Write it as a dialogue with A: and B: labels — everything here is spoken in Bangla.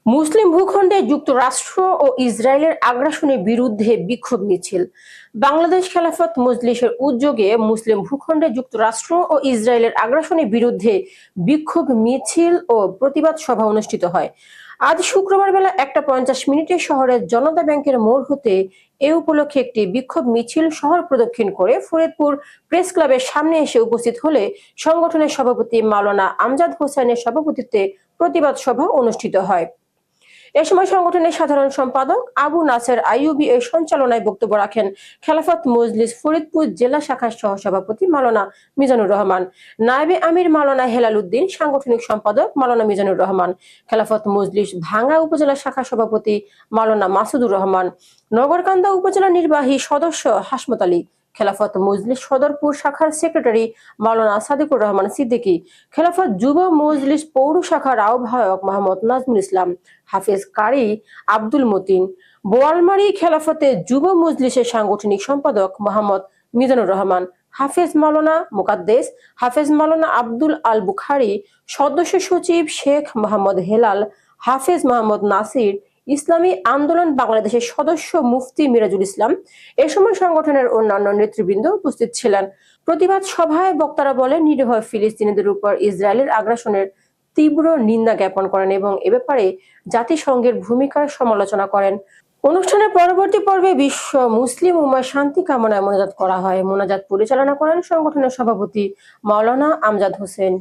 A: মুসলিম ভূখণ্ডে যুক্তরাষ্ট্র ও ইসরায়েলের আগ্রাসনের বিরুদ্ধে বিক্ষোভ মিছিল। বাংলাদেশ খেলাফত মজলিসের উদ্যোগে মুসলিম ভূখণ্ডে যুক্তরাষ্ট্র ও ইসরায়েলের আগ্রাসনের বিরুদ্ধে বিক্ষোভ মিছিল ও প্রতিবাদ সভা অনুষ্ঠিত হয়। আজ শুক্রবার বেলা 1:50 শহরের জনতা ব্যাংকের মোড় হতে এ উপলক্ষে একটি বিক্ষোভ মিছিল শহর প্রদক্ষিণ করে ফরিদপুর প্রেস ক্লাবের সামনে এসে উপস্থিত হলে সংগঠনের সভাপতি মাওলানা আমজাদ হোসেনের সভাপতিত্বে প্রতিবাদ সভা অনুষ্ঠিত হয়। এ সময় সংগঠনের সাধারণ সম্পাদক আবু নাসের আইয়ুবী এর সঞ্চালনায় বক্তব্য রাখেন খেলাফত মজলিস ফরিদপুর জেলা শাখার সহসভাপতি মাওলানা মিজানুর রহমান, নায়েবে আমির মাওলানা হেলাল উদ্দিন, সাংগঠনিক সম্পাদক মাওলানা মিজানুর রহমান, খেলাফত মজলিস ভাঙ্গা উপজেলা শাখা সভাপতি মাওলানা মাসুদুর রহমান, নগরকান্দা উপজেলা নির্বাহী সদস্য হাসমত আলী, খেলাফত মজলিস সদরপুর শাখার সেক্রেটারি মাওলানা সাদিকুর রহমান সিদ্দিকী, খেলাফত যুব মজলিস পৌর শাখার আহ্বায়ক মোহাম্মদ নাজমুল ইসলাম, হাফেজ কারি আব্দুল মতিন, বোয়ালমারী খেলাফতে যুব মজলিসের সাংগঠনিক সম্পাদক মোহাম্মদ মিজানুর রহমান, হাফেজ মাওলানা মুকাদ্দেস, হাফেজ মাওলানা আব্দুল আল বুখারি, সদস্য সচিব শেখ মোহাম্মদ হেলাল, হাফেজ মোহাম্মদ নাসির, ইসলামী আন্দোলন বাংলাদেশের সদস্য মুফতি মিরাজুল ইসলাম। এ সময় সংগঠনের অন্যান্য নেতৃবৃন্দ উপস্থিত ছিলেন। প্রতিবাদ সভায় বক্তারা বলেন, নিরীহ ফিলিস্তিনিদের উপর ইসরায়েলের আগ্রাসনের তীব্র নিন্দা জ্ঞাপন করেন এবং এ ব্যাপারে জাতিসংঘের ভূমিকার সমালোচনা করেন। অনুষ্ঠানের পরবর্তী পর্বে বিশ্ব মুসলিম উম্মাহর শান্তি কামনায় মোনাজাত করা হয়। মোনাজাত পরিচালনা করেন সংগঠনের সভাপতি মাওলানা আমজাদ হোসেন।